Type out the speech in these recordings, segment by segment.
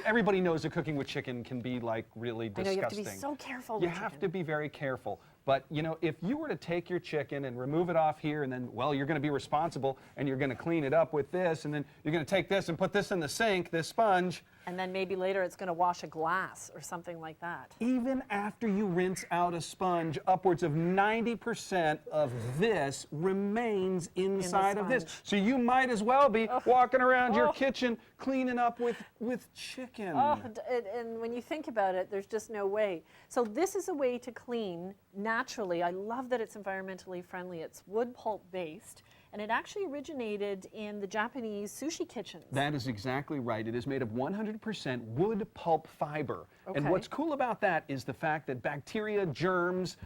Everybody knows that cooking with chicken can be like really disgusting. I know, you have to be so careful with chicken. You have to be very careful. But, you know, if you were to take your chicken and remove it off here and then, well, you're going to be responsible and you're going to clean it up with this and then you're going to take this and put this in the sink, this sponge. And then maybe later it's going to wash a glass or something like that. Even after you rinse out a sponge, upwards of 90% of this remains inside of this. So you might as well be walking around your kitchen cleaning up with chicken. And when you think about it, there's just no way. So this is a way to clean naturally. I love that it's environmentally friendly. It's wood pulp based. And it actually originated in the Japanese sushi kitchens. That is exactly right. It is made of 100% wood pulp fiber. Okay. And what's cool about that is the fact that bacteria, germs,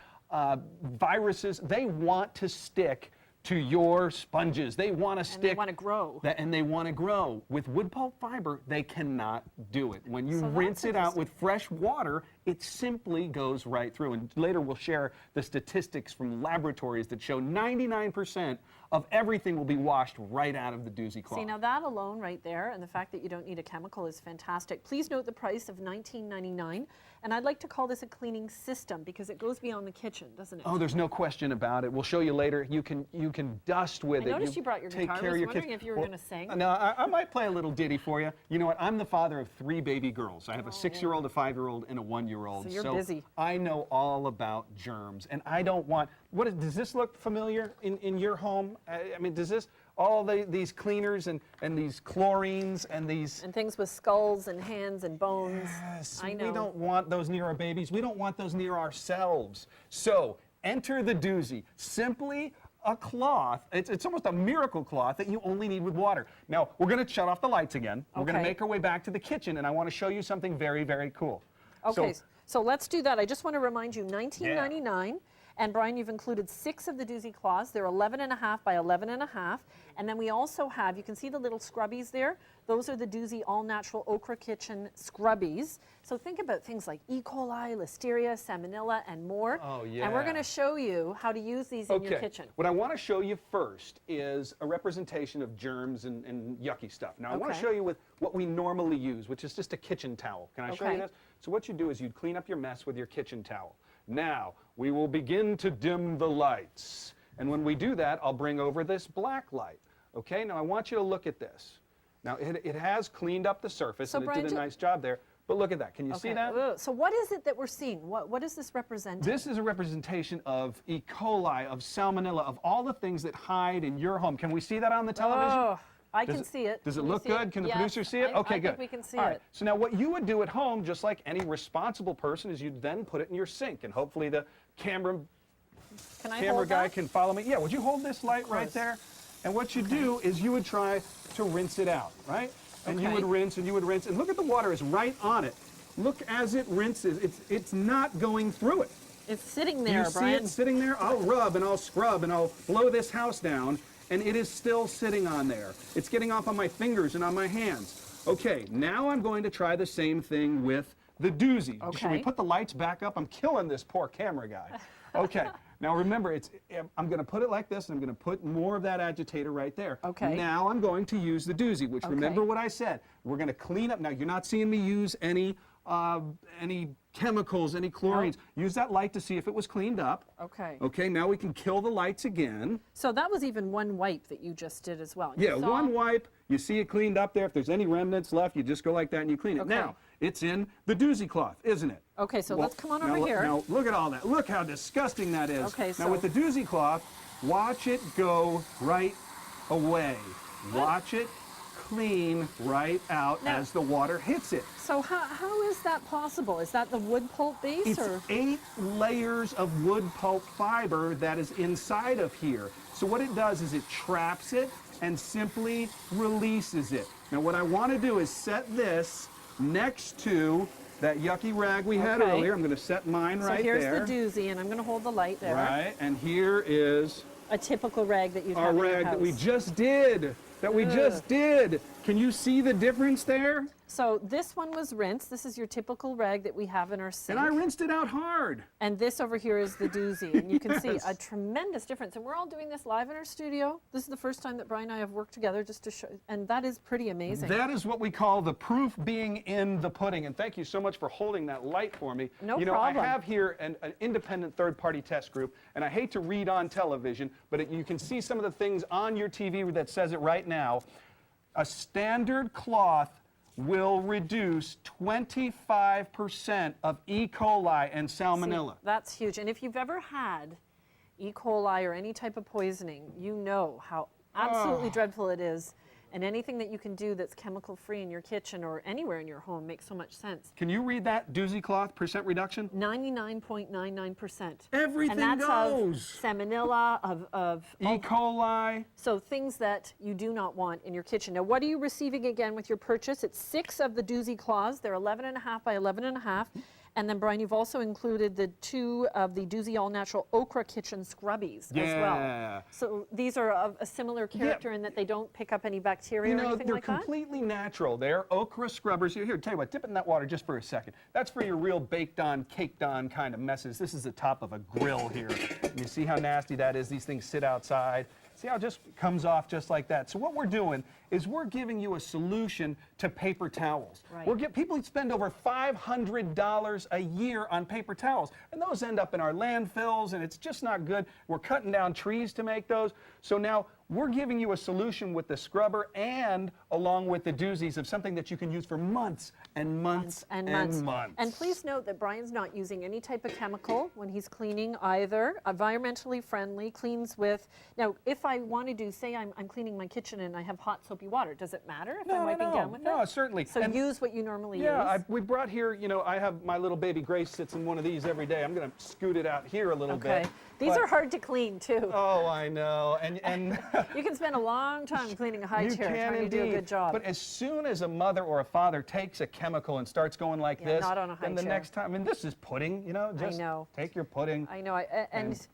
viruses, they want to stick to your sponges. They want to stick. And they want to grow. And they want to grow. With wood pulp fiber, they cannot do it. When you rinse it out with fresh water, it simply goes right through. And later we'll share the statistics from laboratories that show 99% of everything will be washed right out of the duzi-cloth. See, now that alone right there, and the fact that you don't need a chemical is fantastic. Please note the price of $19.99. And I'd like to call this a cleaning system because it goes beyond the kitchen, doesn't it? Oh, there's no question about it. We'll show you later. You can dust with it. I noticed you brought your guitar. I was wondering if you were going to sing. No, I might play a little ditty for you. You know what? I'm the father of 3 baby girls. I have a 6-year-old, a 5-year-old, and a 1-year-old. So you're busy. I know all about germs, and I don't want. Does this look familiar in your home? I mean, does this these cleaners and these chlorines and these and things with skulls and hands and bones? Yes, I know. We don't want those near our babies. We don't want those near ourselves. So enter the doozy. Simply a cloth. It's almost a miracle cloth that you only need with water. Now we're going to shut off the lights again. We're going to make our way back to the kitchen, and I want to show you something very, very cool. Okay, so let's do that. I just want to remind you, $19.99. And Brian, you've included 6 of the duzi-cloths. They're 11.5 by 11.5. And then we also have, you can see the little scrubbies there. Those are the Duzi all-natural Okra Kitchen scrubbies. So think about things like E. coli, Listeria, Salmonella, and more. Oh, yeah. And we're going to show you how to use these in your kitchen. What I want to show you first is a representation of germs and yucky stuff. Now, I want to show you with what we normally use, which is just a kitchen towel. Can I show you this? So what you do is you'd clean up your mess with your kitchen towel. Now, we will begin to dim the lights. And when we do that, I'll bring over this black light. Okay, now I want you to look at this. Now, it has cleaned up the surface, and it did a nice job there. But look at that. Can you see that? So what is it that we're seeing? What is this representing? This is a representation of E. coli, of Salmonella, of all the things that hide in your home. Can we see that on the television? Oh, I can see it. Does it look good? Can the producer see it? Okay, good. I think we can see it. it. So now what you would do at home, just like any responsible person, is you'd then put it in your sink, and hopefully the camera guy can follow me. Yeah, would you hold this light right there? And what you do is you would try to rinse it out, right? And you would rinse and you would rinse, and look at the water is right on it. Look as it rinses, it's not going through it. It's sitting there, you Brian. See it sitting there? I'll rub and I'll scrub and I'll blow this house down, and it is still sitting on there. It's getting off on my fingers and on my hands. Okay, now I'm going to try the same thing with the doozy. Should we put the lights back up? I'm killing this poor camera guy. Okay, now remember, I'm going to put it like this, and I'm going to put more of that agitator right there. Okay. Now I'm going to use the doozy, which remember what I said. We're going to clean up. Now you're not seeing me use any chemicals, any chlorines. Use that light to see if it was cleaned up. Okay. Okay, now we can kill the lights again. So that was even one wipe that you just did as well. Yeah, one wipe. You see it cleaned up there. If there's any remnants left, you just go like that and you clean it. Now, it's in the doozy cloth, isn't it? Okay, so let's come on over here. Now, look at all that. Look how disgusting that is. Okay, now, with the doozy cloth, watch it go right away. Watch it clean right out as the water hits it. So how is that possible? Is that the wood pulp base? It's 8 layers of wood pulp fiber that is inside of here. So what it does is it traps it and simply releases it. Now what I want to do is set this next to that yucky rag we had earlier. I'm going to set mine right there. So here's the doozy, and I'm going to hold the light there. Right, and here is a typical rag that you'd have in your house. Our rag that we just did. Can you see the difference there? So this one was rinsed. This is your typical rag that we have in our sink. And I rinsed it out hard. And this over here is the doozy. And you can see Yes. a tremendous difference. And we're all doing this live in our studio. This is the first time that Brian and I have worked together just to show, and that is pretty amazing. That is what we call the proof being in the pudding. And thank you so much for holding that light for me. No you know, problem. I have here an independent third-party test group, and I hate to read on television, but you can see some of the things on your TV that says it right now. A standard cloth will reduce 25% of E. coli and salmonella. See, that's huge. And if you've ever had E. coli or any type of poisoning, you know how absolutely dreadful it is. And anything that you can do that's chemical free in your kitchen or anywhere in your home makes so much sense. Can you read that duzi-cloth percent reduction? 99.99%. Everything and that's goes. of salmonella, of E. coli. so things that you do not want in your kitchen. Now, what are you receiving again with your purchase? It's 6 of the duzi-cloths. They're 11.5 by 11.5. And then, Brian, you've also included the 2 of the Doozy All Natural Okra Kitchen Scrubbies as well. So these are of a similar character in that they don't pick up any bacteria or anything like that? They're completely natural. They're okra scrubbers. Here, tell you what, dip it in that water just for a second. That's for your real baked-on, caked-on kind of messes. This is the top of a grill here. And you see how nasty that is? These things sit outside. See how it just comes off just like that. So what we're doing is we're giving you a solution to paper towels. Right. People spend over $500 a year on paper towels, and those end up in our landfills, and it's just not good. We're cutting down trees to make those. So now we're giving you a solution with the scrubber and along with the doozies of something that you can use for months and months and months. And please note that Brian's not using any type of chemical when he's cleaning either. Environmentally friendly, cleans with, now if I want to do, say I'm cleaning my kitchen and I have hot soapy water, does it matter if I'm wiping down with it? No, certainly. So use what you normally use. Yeah, we brought here, you know, I have my little baby Grace sits in one of these every day. I'm going to scoot it out here a little bit. These are hard to clean too. Oh, I know. And you can spend a long time cleaning a high chair trying to do a good job. But as soon as a mother or a father takes a chemical and starts going like this, not on a high then the chair. next time, I mean, this is pudding, you know, just take your pudding I know.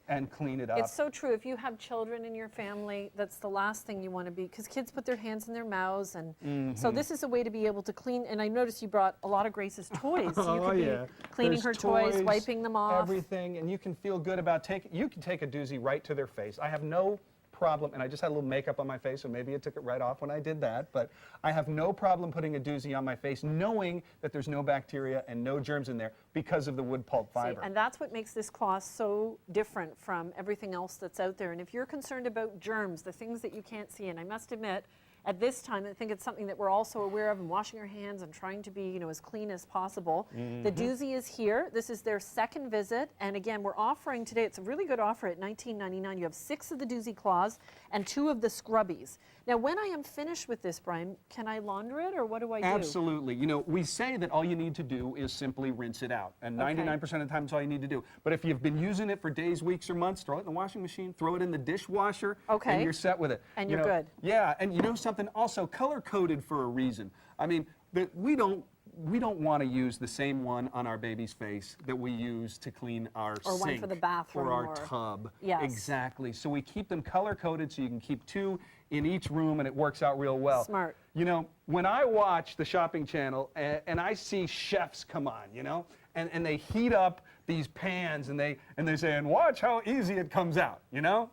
and clean it up. It's so true. If you have children in your family, that's the last thing you want to be, because kids put their hands in their mouths, and so this is a way to be able to clean. And I noticed you brought a lot of Grace's toys. So you could be cleaning her toys, wiping them off. Everything, and you can feel good about you can take a doozy right to their face. I have no problem, and I just had a little makeup on my face, so maybe it took it right off when I did that, but I have no problem putting a doozy on my face knowing that there's no bacteria and no germs in there because of the wood pulp fiber. See, and that's what makes this cloth so different from everything else that's out there. And if you're concerned about germs, the things that you can't see, and I must admit, at this time, I think it's something that we're also aware of, and washing our hands and trying to be, you know, as clean as possible. The doozy is here. This is their second visit, and again, we're offering today. It's a really good offer at $19.99. You have 6 of the doozy cloths and 2 of the scrubbies. Now, when I am finished with this, Brian, can I launder it, or what do I do? Absolutely. You know, we say that all you need to do is simply rinse it out, and 99% of the time it's all you need to do. But if you've been using it for days, weeks, or months, throw it in the washing machine, throw it in the dishwasher, and you're set with it. And you're good. Yeah, and you know something? Also, color-coded for a reason. I mean, we don't want to use the same one on our baby's face that we use to clean our or sink. one for the bathroom. Or our tub. Yes. Exactly. So we keep them color-coded so you can keep 2 in each room, and it works out real well. Smart. You know, when I watch the shopping channel and I see chefs come on, you know, and they heat up these pans and they're saying, watch how easy it comes out, you know?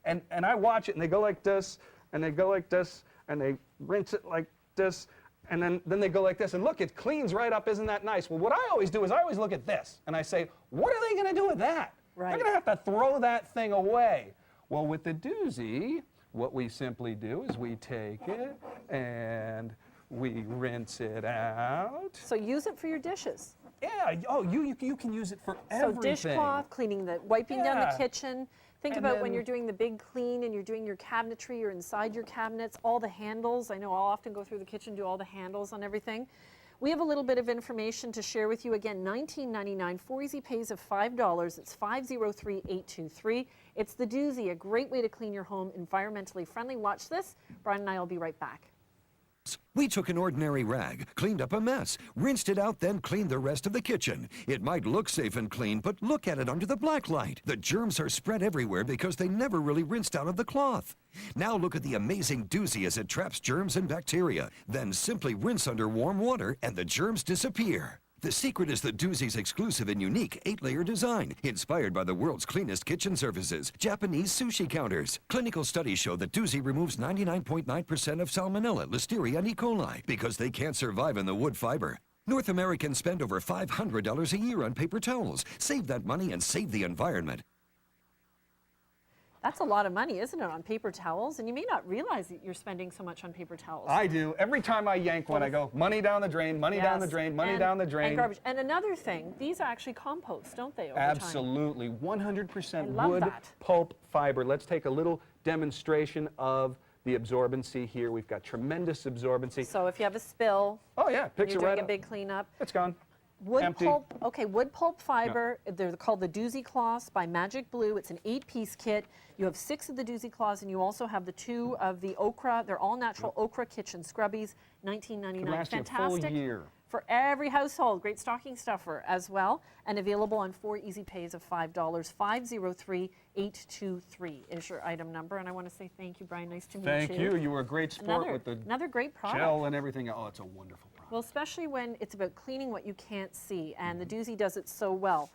And I watch it and they go like this, and they go like this, and they rinse it like this, and then they go like this, and look, it cleans right up, isn't that nice? Well, what I always do is I always look at this, and I say, what are they gonna do with that? Right. They're gonna have to throw that thing away. Well, with the doozy, what we simply do is we take it and we rinse it out. So use it for your dishes. Yeah, oh, you can use it for everything. So dishcloth, wiping down the kitchen. Think And about then- when you're doing the big clean and you're doing your cabinetry or inside your cabinets, all the handles. I know I'll often go through the kitchen, do all the handles on everything. We have a little bit of information to share with you. Again, $19.99, 4 easy pays of $5. It's 503-823. It's the doozy, a great way to clean your home, environmentally friendly. Watch this. Brian and I will be right back. We took an ordinary rag, cleaned up a mess, rinsed it out, then cleaned the rest of the kitchen. It might look safe and clean, but look at it under the black light. The germs are spread everywhere because they never really rinsed out of the cloth. Now look at the amazing doozy as it traps germs and bacteria. Then simply rinse under warm water and the germs disappear. The secret is the doozy's exclusive and unique 8-layer design, inspired by the world's cleanest kitchen surfaces, Japanese sushi counters. Clinical studies show that doozy removes 99.9% of salmonella, listeria, and E. coli because they can't survive in the wood fiber. North Americans spend over $500 a year on paper towels. Save that money and save the environment. That's a lot of money, isn't it, on paper towels? And you may not realize that you're spending so much on paper towels. I do. Every time I yank one, I go, money down the drain, money down the drain, money down the drain. And garbage. And another thing, these actually compost, don't they, over Absolutely. 100% love wood that. pulp fiber. Let's take a little demonstration of the absorbency here. We've got tremendous absorbency. So if you have a spill, Oh yeah, picks you're it right doing a up. big cleanup. It's gone. Wood Empty. pulp, okay, wood pulp fiber. They're called the duzi-cloths by Magic Blue. It's an 8-piece kit. You have 6 of the duzi-cloths, and you also have the 2 of the okra. They're all natural okra kitchen scrubbies, $19.99. Could last you a full year. For every household. Great stocking stuffer as well, and available on 4 easy pays of $5. 503823 is your item number, and I want to say thank you, Brian. Nice to meet you. Thank you. You were a great sport with the Another great product. gel and everything. Oh, it's a wonderful product. Well, especially when it's about cleaning what you can't see, and the doozy does it so well.